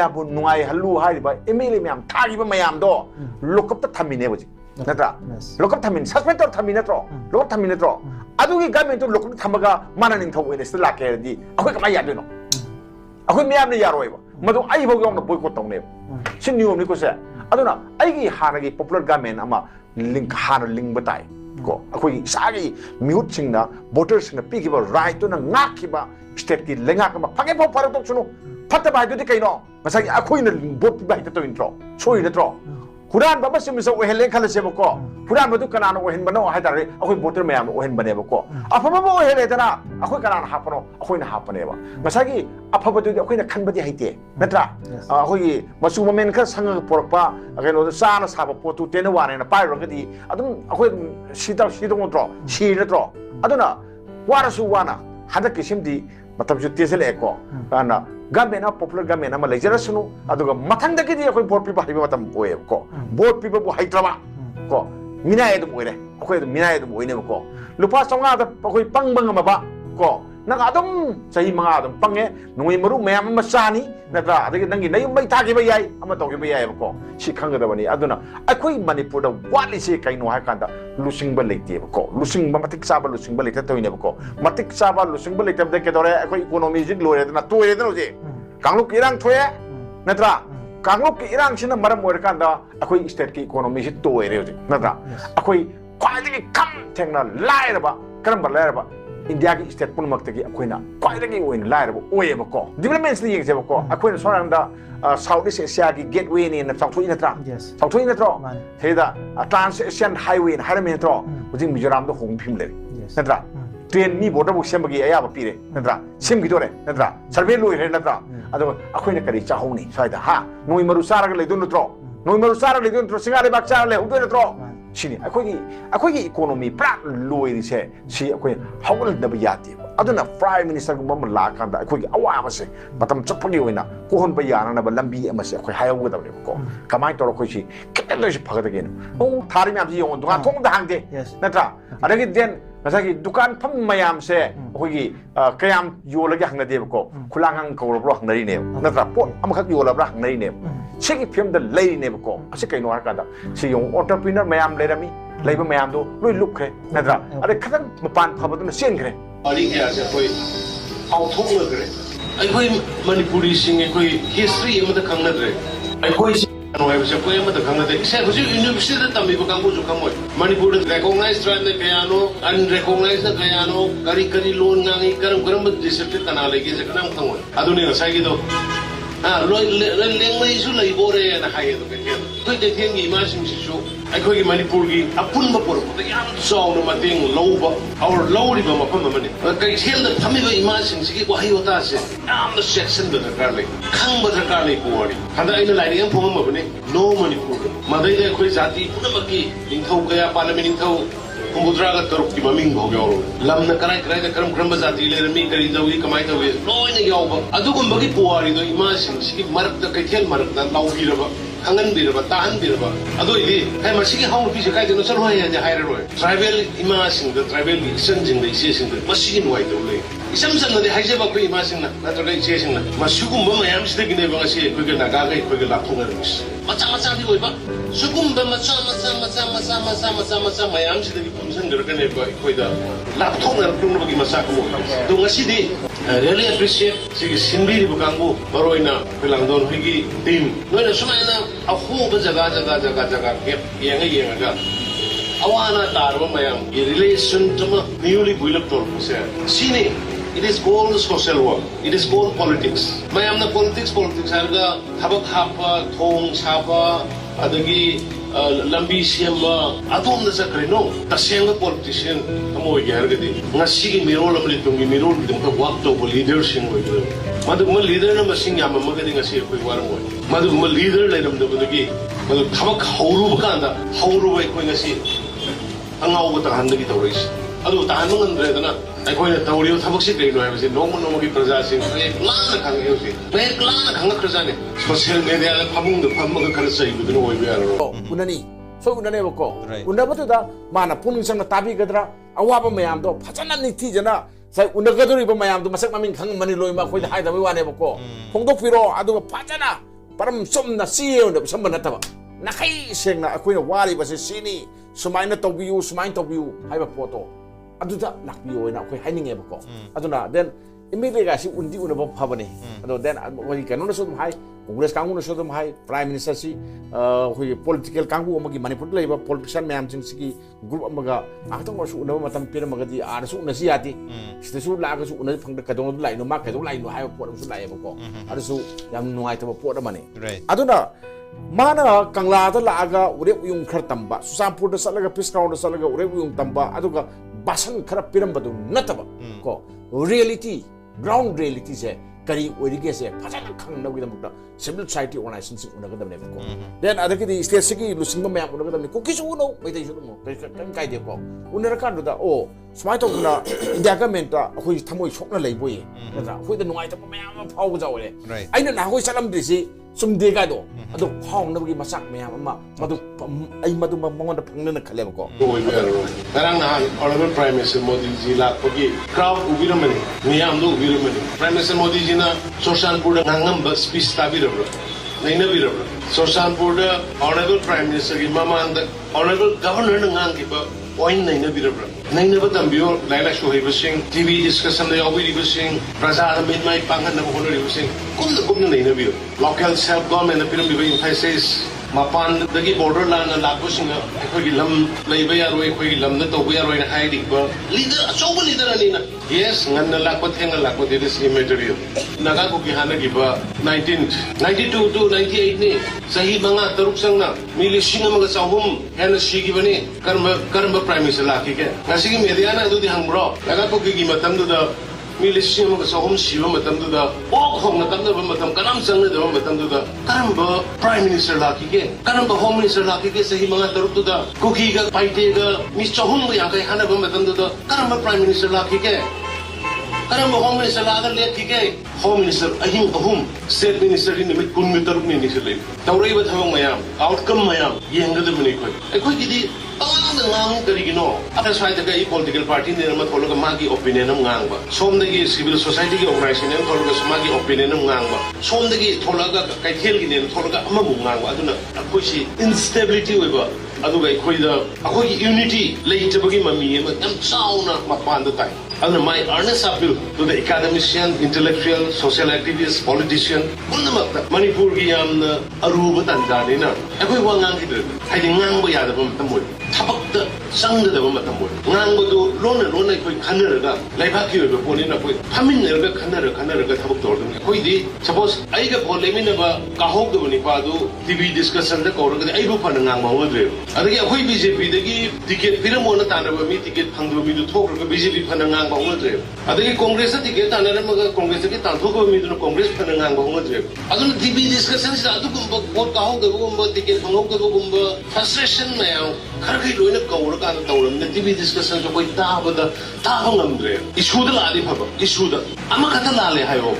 याबु नुंगाई हल्लू हाइबा MLA ma'am थागिबा ma'am दो look up त थमिने बजि नत्रा look up थमिन suspend तौर थमिन नत्रो लोकअप थमिन नत्रो अदुगी गवर्नमेंट लोकअप थमगा माना निंथौ वेनेस लाके दी अखोय कमाय यादनो अखोय मैम ने यारोयबा मदु आई भौ योंग बोयकॉट तौने सि नियम नि कोसे अदुना आइगी हानागी पॉपुलर गवर्नमेंट अमा लिंक हाना लिंक बताय को अखोय सागी म्यूट सिंगना वोटर्स सिंगना पीगिबा राइट तो ना ngakhiba स्टेट की लेंगाक मा फगे फो फरक तो सुनो फत्ता बाय दुदि कैनो मसागी अखोय न वोट बाय तो इंट्रो सोय नत्रो हुरान बाबा सिम सो ओहेले खलसे बको हुरान बदु कनान ओहेन बनो हायतारे अखोय वोटर मयाम ओहेन बने बको अफबा बो ओहेले तना अखोय कनान हापनो अखोय न हापने बा मसागी अफबा दुदि अखोय न खनबदि हाइते नत्रा अखोय मसु मोमेन ख संग पोरपा अगेनो साना साबा पोतु तेन वाने न पाइरगदि अदुम अखोय सीदोंत्रो सी नत्रो अदुना वारसु वाना हदक किसिमदि मतलब जो तेजल एको काना गवर्नमेंट पॉपुलर गवर्नमेंट अमा लेजरसनु अदुगा मथंगदगी अखोय वोट पिबा हाइबा मतम ओए को वोट पिबा बु हाइत्रबा को मिनाय दम ओइरे अखोय मिनाय दम ओइने को लुपा संगा द अखोय पंगबंग मबा को नंग अदम सही मंगा अदम पंगे नुई मरु मैम मसानी नत्रा अदगी नंगी नय मै थागिबा याय अमा तोगिबा याय को सि खंगदबनी अदुना अखोय मणिपुर द वालिसे कैनो हाय कांदा लुसिंगबा लेते को लुसिंगबा मतिक साबा लुसिंगबा लेते तोइने को मतिक साबा लुसिंगबा लेते दे के दोरे अखोय इकोनॉमी जिक लोरे दना तोरे दनो जे कांगलुक इरांग थोए नत्रा कांगलुक इरांग सिना मरम ओर कांदा अखोय स्टेट की इकोनॉमी सि तोरे जे नत्रा अखोय क्वाइदगी कम थेंगना लायरबा करम लायरबा इंडिया की स्टेट पुनमक्तगी अखोयना क्वाइदगी ओइन लायरबा ओयेबको डेवलपमेंट्स नि येजेबको अखोयना सोरांदा साउथ ईस्ट एशिया की गेटवे नि न साउथ नत्रा साउथ नत्रो हेदा ट्रांस एशियन हाईवे हाइरमे नत्रो हुजिंग मिजोराम दो होंग फिम ले नत्रा ट्रेन नि बोर्डर बु सेमबगी अयाबा पिरे नत्रा सिमगी दोरे नत्रा सर्वे लोइरे नत्रा अदो अखोयना करी चाहोनी साइदा हा नोइ मरु सारग लेदो नत्रो नोइ मरु सारग लेदो नत्रो सिंगाले बाक चार ले उदो नत्रो सिनी अखोई इकोनॉमी प्रा लोइरिसे सि अखोई हौल दब याति अदुना प्राइम मिनिस्टर गुम ला कांदा अखोई अवाबसे मतम चपगी होइना कोहन ब याना ब लंबी अमसे अखोई हायौगदबने को कमाय तोर अखोई सि केतलोइ फगदगे ओ थारि म्याम जि यों दुका थोंग द हांगदे नत्रा अदगी देन मसागी दुकान फम मयाम से अखोई कयाम योलगे हंगदेबको खुलांगांग कौरब्रो हंगरिने नत्रा पोट अमखक योलब्रा हंगरिने सिगी फिल्म द लेरिनेबको असे कैनो हाकादा सि यों एंटरप्रेन्योर मयाम लेरमी लेबा मयाम दो लोइ लुखरे नत्रा अरे खतन मपान फबदुना सेनखरे अरी क्या से कोई आउथोंग लगरे अखोई मणिपुरी सिंग अखोई हिस्ट्री अमद खंगनद्रे अखोई नोयब से कोई अमद खंगनदे से हुजि यूनिवर्सिटी तमिबो कांगु जु खंगोय मणिपुर रिकॉग्नाइज्ड ट्राइब ने कयानो अनरिकॉग्नाइज्ड ने कयानो करी करी लोन ngangi करम करम डिस्ट्रिक्ट कना लेगे से कनाम खंगोय अदुनि नसागी दो लोई लेंगमई सु लइबोरे ना हाय दो के कोई देथेन की इमासिम सिसु अखोई की मणिपुर की अपुन बपुर को याम चाउन मतेंग लौबा और लौरिबा मफम मने कई सेल द थमिबा इमासिम सिगी को हायोता से याम द सेक्शन द दरकार ले खंग ब दरकार ले कोरी हंदा इन लाइनिंग फोम मबने नो मणिपुर मदै दे अखोई जाति पुनमकी निंथौ गया पार्लियामेंट निंथौ कुमुद्रागा तरुक की ममिंग हो गयो लमना कराय कराय करम करम जाति लेरमी करी दौई कमाई दौई लोइने यावबा अदुगुंबगी पुवारी दो इमा सिंगी मरक द कैथेल मरक द लाउबीरबा खंगन बीरबा ताहन बीरबा अदोइदि है मसिगी हाउ पीसे काय जनो चलो है हायर रोय ट्राइबल इमा सिंग द ट्राइबल इक्सन जिंग द इसे सिंग द मसिगी नुवाई दौले इसम संग द हाइजेबा को इमा सिंग ना नत्र इसे सिंग ना मसुगुंबा मयाम सिदगी ने बंगसी कोइ नागा गै कोइ लाथोंगरमिस मचा मचा दी होइबा सुगुंबा मचा मचा मचा मचा मचा मचा मचा मयाम सिदगी पुमसनगरगने बा कोइदा लाथोंगर पुनबगी मचा को तो ngasi di really appreciate sigi sinbi bukangu baroina pilangdon higi team noina sumaina ahu jaga ke yenga awana tarwa mayam i relation tama newly built up se sine it is called social work it is called politics mayam na politics harga thabak hapa thong chapa adagi lambi siamba adom da sakrino tasenga politician amoy gergadi ngasi gi mirol amli tungi mirol dum ka wak to leadership hoy madu ma leader na masing yam magadi ngasi koi waram hoy madu ma leader leidam da budagi madu thabak hawru bakanda hawru bai koi ngasi angau ta handagi tawris adu ta hanung andre dana अखोई तौरियो थबक से कई लोहे नोम की प्रजा से लाना खंगे उसे मैं लाना खंग प्रजा ने सोशल मीडिया फमुंग फमग खर सही बुदन होय यारो उननी सो उनने बको उनबतुदा माना पुनिंग संग ताबी गदरा अवाब मयाम दो फजना निथि जना sai unagadu riba mayam du masak maming khang mani loi ma khoi hai da wi wane bako phongdok piro adu fajana param somna siyo na samba nataba nakai seng na ako'y na wari ba si sini sumay na tawbiyo hay ba poto aduda lakbiyo na ako'y haninge ba ko aduna then immediately kasi undi una ba phabani ado then wagi kanon so hai congress kangu na so hai prime minister si hui political kangu amagi manipur laiba politician mayam sing sigi group amaga atong so una matam pira magadi ar so una si ati sita su la ga su una phang ka dong lai no ma ka dong lai no hai pot su lai ba ko adu su yam nuai ta pot amani aduna mana kangla da la ga ure yung khar tamba susampur da salaga peace ground da salaga ure yung tamba aduga basan khara piram badu nataba ko reality ground reality se kari orige se phajana khangna gi damukta civil society organization sing unaga damne ko then adaki di state sigi lusing ma unaga damne ko kisu no mai dai mo kan kai de ko unara kan da o smai to na india government ta khoi thamoi chokna lei boye da khoi da nuai ta ma ma phau jaw le aina na khoi salam dri si sum de ga do adu khong na gi masak me ma madu ai madu ma mongon da phangna na khale ko karang na honorable prime minister modi ji la ko gi crowd ubiramani miyam do ubiramani prime minister modi ji na soshanpur da ngangam ba speech tabirabra Neinabiyu soshanpur da honorable prime minister gi mamang da honorable governor na Ngangkhiba point Neinabiyu Neinabiyu laila shohib singh TV discussion da yawi singh prasad mit mai panghan na honori singh kum Neinabiyu local self government na piram bi emphasis mapan dagi border land na lakbo singa akhoi lam leiba yaroi akhoi lam na tobu yaroi na hai dikba leader achoba leader ani na yes ngan na lakbo thenga lakbo it is immaterial naga ko ki hana giba 1992 to 98 ni sahi manga taruk sangna mili singa mga sahum hena sigi bani karma prime minister laki ke ngasigi media na du di hangbro naga ko ki matam du da Milisi mga sahum siwa matam da hong na tam ba matam kanam sang na matam da karamba prime minister laki ke karamba home minister laki ke sahi mga taruk da kuki ga paite ga mi sahum ga yakai hana ba matam da karamba prime minister laki ke karamba home minister laga leki ke home minister ahing ahum state minister ni mit kun mi taruk ni nisle taurai ba thawang mayam outcome mayam yenga da mani koi gidi ngang kari gino ada sai daga i political party ne ma thologa magi opinion am ngang ba som dagi civil society gi organization ne thologa samagi opinion am ngang ba som dagi thologa kai thel gi ne thologa ama mu ngang ba aduna akoi si instability we ba aduga akoi da akoi unity lei tabagi mami ma yam sauna ma pan da tai aduna my earnest appeal to the academician intellectual social activists politician kunnamakta manipur gi yam aruba tanjani na akoi wa ngang gi hai ngang ba ya da ba tamoi tabakta sangdaba matam boy ngangbodu lona koi khanaraga laibaki oiba ponina koi phaminnerga khanaraga thabak tordum koi di suppose aiga bolemina ba kahog doni padu tv discussion da korga aibu phana ngang ma ngodre adagi akoi bjp dagi ticket piramona tanaba mi ticket phangdu mi du thokraga bjp phana ngang ma ngodre adagi congress ticket tanara ma congress ki tanthoko mi du congress phana ngang ma ngodre adun tv discussion sa adu gumba bot kahog da gumba ticket phangog da gumba frustration na yaw kai loina kaura ka tawram na tv discussion ko ta ba ngam dre issue da la di phaba issue da ama kata la le hayo